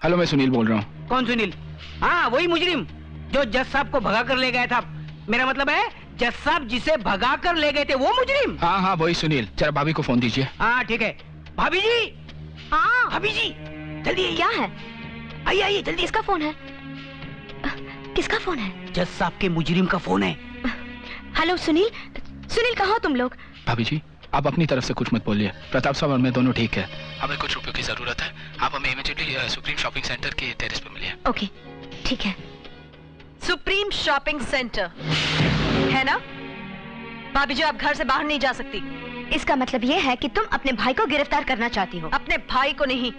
Hello, मैं सुनील बोल रहा हूँ। कौन सुनील? हाँ, वही मुजरिम जो जज साहब को भगा कर ले गया था। मेरा मतलब है जज साहब जिसे भगा कर ले गए थे वो मुजरिम। हाँ हाँ, वही सुनील। जरा भाभी को फोन दीजिए। हाँ ठीक है। भाभी जी। हाँ भाभी जी, जल्दी आइए। क्या है? आइए आइए जल्दी। किसका फोन है? किसका फोन है? जज साहब के मुजरिम का फोन है। हेलो सुनील। सुनील, कहाँ हो तुम लोग? भाभी जी, आप अपनी तरफ से कुछ मत बोलिए। प्रताप साहब और मैं दोनों ठीक है। हमें कुछ रुपयों की जरूरत है। आप हमें इमीडिएटली सुप्रीम शॉपिंग सेंटर के टेरेस पे मिलिए। ओके, ठीक है। सुप्रीम शॉपिंग सेंटर है ना? भाभी जी, आप घर से बाहर नहीं जा सकती। इसका मतलब ये है कि तुम अपने भाई को गिरफ्तार करना चाहती हो? अपने भाई को नहीं,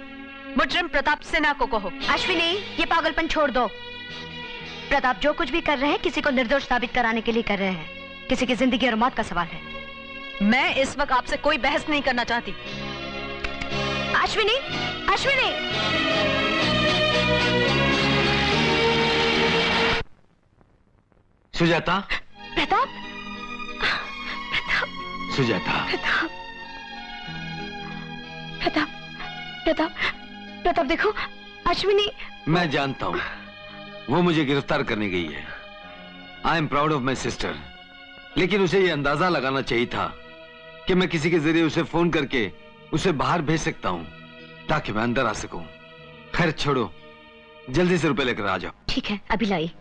मुजरिम प्रताप सिन्हा को कहो। अश्विनी, ये पागलपन छोड़ दो। प्रताप जो कुछ भी कर रहे हैं किसी को निर्दोष साबित कराने के लिए कर रहे हैं। किसी की जिंदगी और मौत का सवाल है। मैं इस वक्त आपसे कोई बहस नहीं करना चाहती। अश्विनी, अश्विनी! सुजाता। प्रताप, सुजाता। प्रताप, प्रताप, प्रताप देखो, अश्विनी। मैं जानता हूं वो मुझे गिरफ्तार करने गई है। I am proud of my sister. लेकिन उसे यह अंदाजा लगाना चाहिए था कि मैं किसी के जरिए उसे फोन करके उसे बाहर भेज सकता हूं ताकि मैं अंदर आ सकूं। खैर छोड़ो, जल्दी से रुपए लेकर आ जाओ। ठीक है, अभी लाई।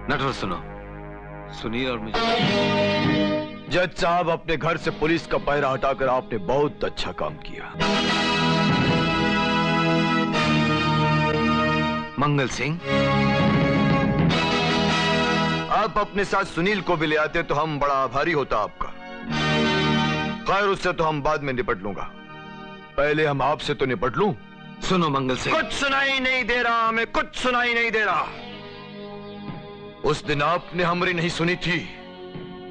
नटवर सुनो, सुनील और मुझे। जज साहब, अपने घर से पुलिस का पहरा हटाकर आपने बहुत अच्छा काम किया। मंगल सिंह, आप अपने साथ सुनील को भी ले आते तो हम बड़ा आभारी होता आपका। खैर, उससे तो हम बाद में निपट लूंगा, पहले हम आपसे तो निपट लूं। सुनो मंगल सिंह। कुछ सुनाई नहीं दे रहा, हमें कुछ सुनाई नहीं दे रहा। उस दिन आपने हमारी नहीं सुनी थी,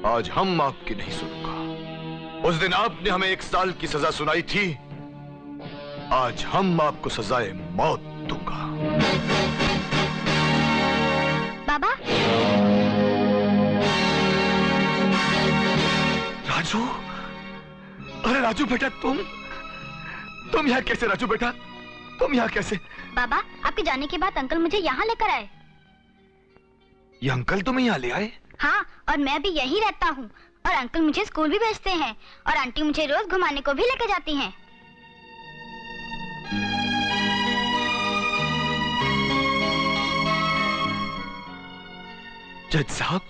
आज हम आपकी नहीं सुनूंगा। उस दिन आपने हमें 1 साल की सजा सुनाई थी, आज हम आपको सजाए मौत दूंगा। बाबा। राजू, अरे राजू बेटा, तुम यहाँ कैसे? राजू बेटा, तुम यहाँ कैसे? बाबा, आपके जाने के बाद अंकल मुझे यहाँ लेकर आए। ये अंकल तुम्हें यहाँ ले आए? हाँ, और मैं भी यहीं रहता हूँ। और अंकल मुझे स्कूल भी भेजते हैं और आंटी मुझे रोज घुमाने को भी लेकर जाती हैं। जज साहब,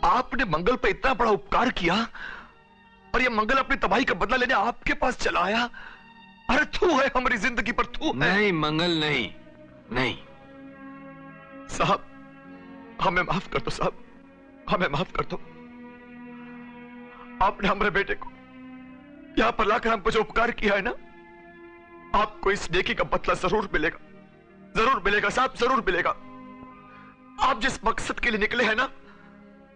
आपने मंगल पे इतना बड़ा उपकार किया और ये मंगल अपनी तबाही का बदला लेने आपके पास चला आया। अरे तू है हमारी जिंदगी पर, तू नहीं मंगल, नहीं नहीं। साहब, हमें माफ कर दो साहब, हमें माफ कर दो। आपने हमारे बेटे को यहां पर लाकर हमको जो उपकार किया है ना, आपको इस नेकी का बदला जरूर मिलेगा, जरूर मिलेगा साहब, जरूर मिलेगा। आप जिस मकसद के लिए निकले हैं ना,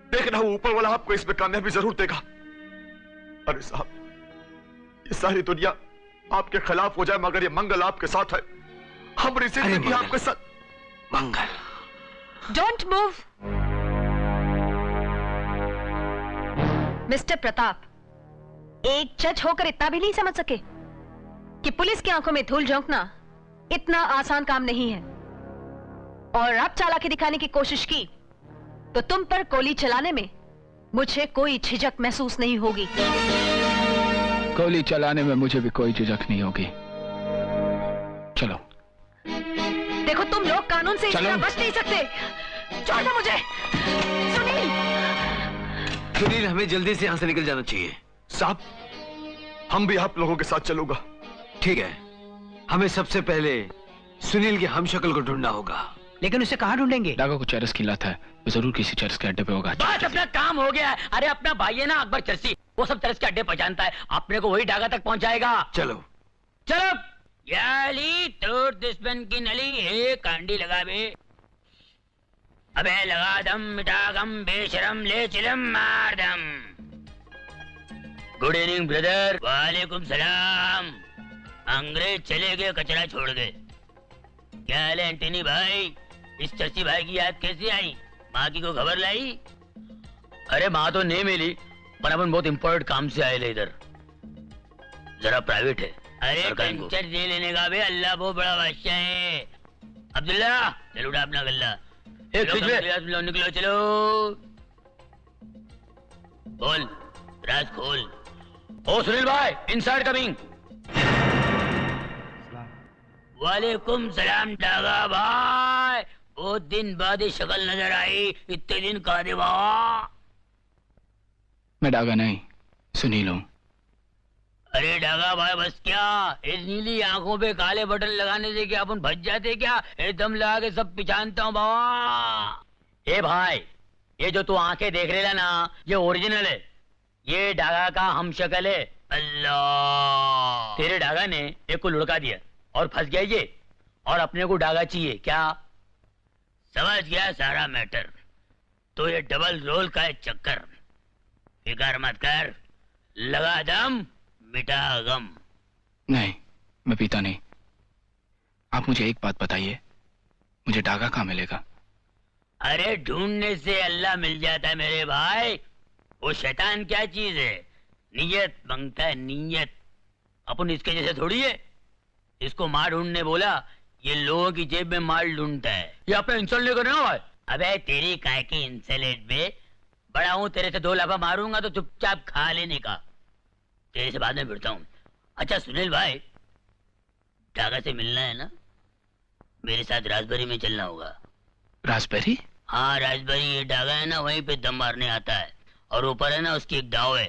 देखना वो ऊपर वाला आपको इसमें कामयाबी जरूर देगा। अरे साहब, ये सारी दुनिया आपके खिलाफ हो जाए मगर ये मंगल आपके साथ है। हमारी जिंदगी आपके साथ। मंगल, डोंट मूव। मिस्टर प्रताप, एक जज होकर इतना भी नहीं समझ सके कि पुलिस की आंखों में धूल झोंकना इतना आसान काम नहीं है। और अब चालाकी दिखाने की कोशिश की तो तुम पर गोली चलाने में मुझे कोई झिझक महसूस नहीं होगी। गोली चलाने में मुझे भी कोई झिझक नहीं होगी। चलो। देखो, तुम लोग कानून से इस तरह बच नहीं सकते। छोड़ दो मुझे। सुनील, हमें जल्दी से यहां से निकल जाना चाहिए। साहब, हम भी आप लोगों के साथ चलूंगा। ठीक है, हमें सबसे पहले सुनील की हमशक्ल को ढूंढना होगा। लेकिन उसे कहाँ ढूंढेंगे? डागा को चरस खिलाता है, वो जरूर किसी चरस के अड्डे पे होगा। बस अपना काम हो गया है। अरे अपना भाई है ना अकबर चरसी, वो सब चरस के अड्डे पहचानता है, अपने को वही डागा तक पहुंचाएगा। चलो चलो। याली तोड़ दुश्मन की नली है, कांडी लगा बे। अबे लगा दम, मिटा गम, बेशरम ले चिलम मार दम। Good evening brother. वालेकुम सलाम। अंग्रेज चले गए, कचरा छोड़ गए। क्या हाल है एंटनी भाई? इस चर्ची भाई की याद कैसी आई? माँ की को खबर लाई? अरे माँ तो नहीं मिली, पर अपन बहुत इम्पोर्टेंट काम से आए ले इधर। जरा प्राइवेट है। अरे कंचर दे लेने का भी अल्लाह बहुत बड़ा बादशाह है। अब्दुल्ला चलो उठा अपना गल्ला। निकलो चलो। बोल राज खोल। ओ सुनील भाई, इनसाइड कमिंग। वालेकुम सलाम डागा भाई, बहुत दिन बाद ही शक्ल नजर आई, इतने दिन कहा दे बाबा। मैं डागा नहीं, सुनील हूँ। अरे डागा भाई बस क्या, इस नीली आंखों पे काले बटन लगाने से क्या अपन भज जाते क्या? एकदम लगा के सब पहचानता हूँ बाबा। ए भाई, ये जो तू आंखें देख रहे ना, ये ओरिजिनल है। ये डागा का हम शक्ल है। अल्लाह, तेरे डागा ने एक को लुढ़का दिया और फंस गया ये, और अपने को डागा चाहिए क्या? समझ गया सारा मैटर। तो ये डबल रोल का है चक्कर। फिकर मत कर, लगा दम मिटा गम। नहीं, मैं पीता नहीं। आप मुझे एक बात बताइए, मुझे डागा कहाँ मिलेगा? अरे ढूंढने से अल्लाह मिल जाता है मेरे भाई। वो शैतान क्या चीज है? नीयत मांगता है, नीयत। अपन इसके जैसे थोड़ी है। इसको मार ढूंढने बोला, ये लोगों की जेब में माल ढूंढता है। ये अपना इंसल्ट नहीं करना भाई। अबे तेरी काय की इंसलेट में बड़ा हूं, तेरे से 2 लाफा मारूंगा तो चुपचाप खा लेने का। तेरे से बाद में भिड़ता हूँ। अच्छा सुनील भाई, डागा से मिलना है ना? मेरे साथ राजबरी में चलना होगा। राजबरी? हाँ राजबरी, ये डागा है ना, वहीं पे दम मारने आता है। और ऊपर है ना उसकी एक दाव है,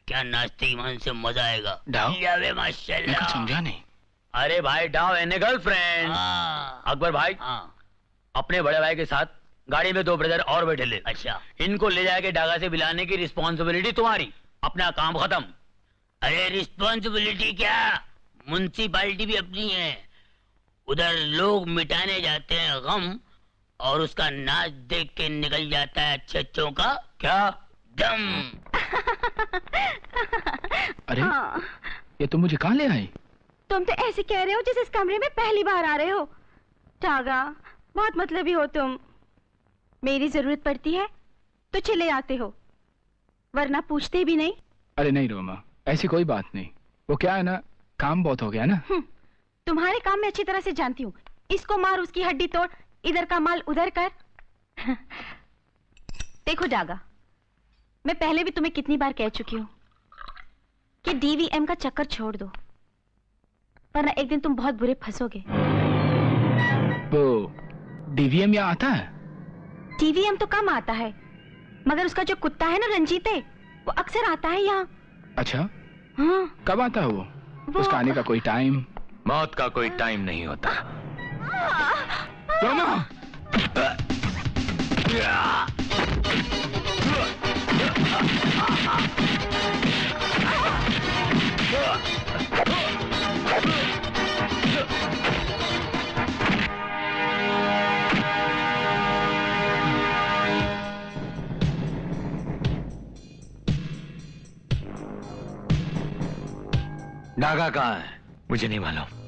क्या नाचते ईमान से मजा आएगा। दाव? मैं माशाल्लाह। कुछ समझा नहीं। अरे भाई, डाव एने गर्लफ्रेंड। अकबर भाई, अपने बड़े भाई के साथ गाड़ी में 2 ब्रदर और बैठे ले। अच्छा, इनको ले जाके डागा से मिलाने की रिस्पॉन्सिबिलिटी तुम्हारी। अपना काम खत्म। अरे रिस्पॉन्सिबिलिटी क्या, म्युनिसिपालिटी भी अपनी है। उधर लोग मिटाने जाते हैं गम, और उसका नाच देख के निकल जाता है अच्छे अच्छों का क्या दम। अरे ये तुम मुझे कहाँ ले आई? तुम तो ऐसे कह रहे हो जैसे इस कमरे में पहली बार आ रहे हो। डागा, बहुत मतलबी हो तुम। मेरी जरूरत पड़ती है तो चले आते हो, वरना पूछते भी नहीं। अरे नहीं रोमा, ऐसी कोई बात नहीं। वो क्या है ना, काम बहुत हो गया ना। तुम्हारे काम में अच्छी तरह से जानती हूँ। इसको मार, उसकी हड्डी तोड़, इधर का माल उधर कर। देखो डागा, मैं पहले भी तुम्हें कितनी बार कह चुकी हूँ कि डीवीएम का चक्कर छोड़ दो, वरना एक दिन तुम बहुत बुरे फंसोगे। वो डीवीएम यहाँ आता है? डीवीएम तो कम आता है, मगर उसका जो कुत्ता है ना रंजीत है, वो अक्सर आता है यहाँ। अच्छा, हाँ। कब आता है वो? उसका आने का कोई टाइम? मौत का कोई टाइम नहीं होता। रोमा! डागा कहाँ है? मुझे नहीं मालूम।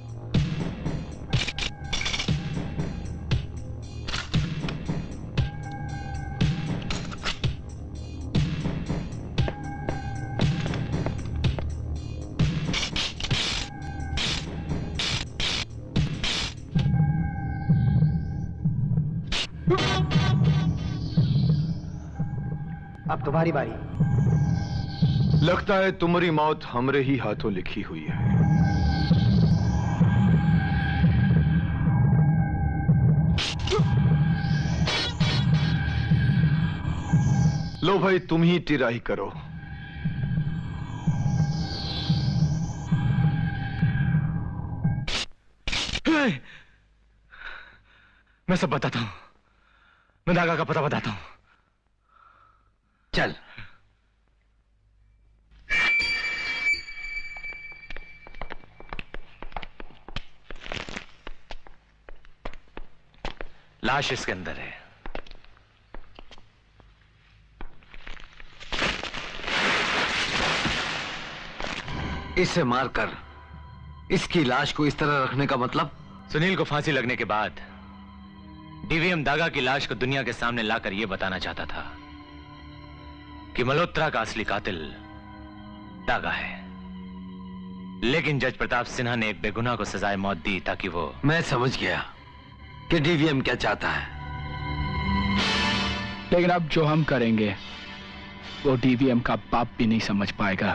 अब तुम्हारी बारी। लगता है तुम्हारी मौत हमरे ही हाथों लिखी हुई है। लो भाई, तुम ही टिराई करो। मैं सब बताता हूं, मैं डागा का पता बताता हूं। चल। लाश इसके अंदर है। इसे मारकर इसकी लाश को इस तरह रखने का मतलब? सुनील को फांसी लगने के बाद डीवीएम डागा की लाश को दुनिया के सामने लाकर यह बताना चाहता था कि मल्होत्रा का असली कातिल डागा है। लेकिन जज प्रताप सिन्हा ने एक बेगुनाह को सजाए मौत दी ताकि वो... मैं समझ गया कि डीवीएम क्या चाहता है। लेकिन अब जो हम करेंगे वो डीवीएम का बाप भी नहीं समझ पाएगा।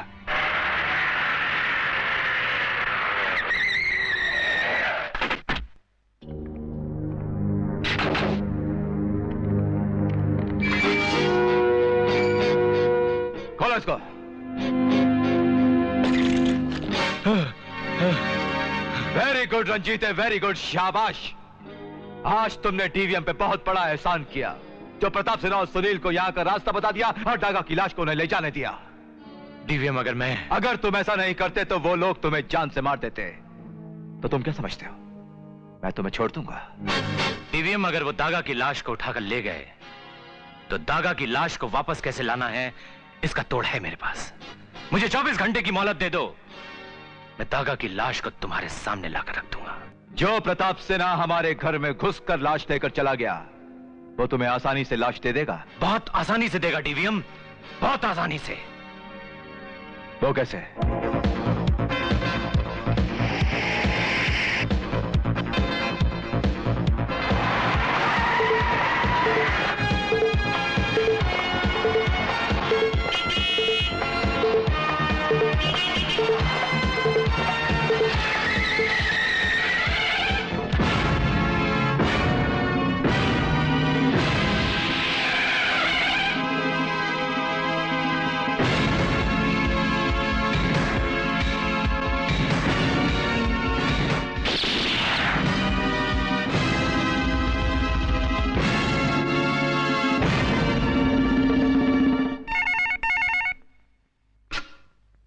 खोलो इसको। Very good Ranjit, very good, शाबाश। आज तुमने डीवीएम पे बहुत बड़ा एहसान किया, जो प्रताप सिन्हा और सुनील को यहाँ का रास्ता बता दिया और डागा की लाश को उन्हें ले जाने दिया। डीवीएम, अगर तुम ऐसा नहीं करते तो वो लोग तुम्हें जान से मार देते। तो तुम क्या समझते हो मैं तुम्हें छोड़ दूंगा? डीवीएम, अगर वो दागा की लाश को उठाकर ले गए तो दागा की लाश को वापस कैसे लाना है इसका तोड़ है मेरे पास। मुझे 24 घंटे की मोहलत दे दो, मैं दागा की लाश को तुम्हारे सामने लाकर रख दूंगा। जो प्रताप सिन्हा हमारे घर में घुसकर लाश लेकर चला गया वो तुम्हें आसानी से लाश दे देगा? बहुत आसानी से देगा डीवीएम, बहुत आसानी से। वो कैसे?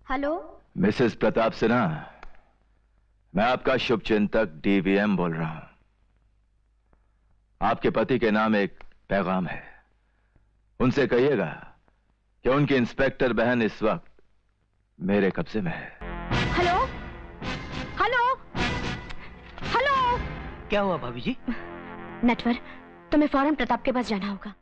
हेलो, मिसेस प्रताप सिन्हा, मैं आपका शुभचिंतक डीवीएम बोल रहा हूं। आपके पति के नाम एक पैगाम है, उनसे कहिएगा कि उनकी इंस्पेक्टर बहन इस वक्त मेरे कब्जे में है। Hello, hello, hello. क्या हुआ भाभी जी? नटवर, तुम्हें फौरन प्रताप के पास जाना होगा।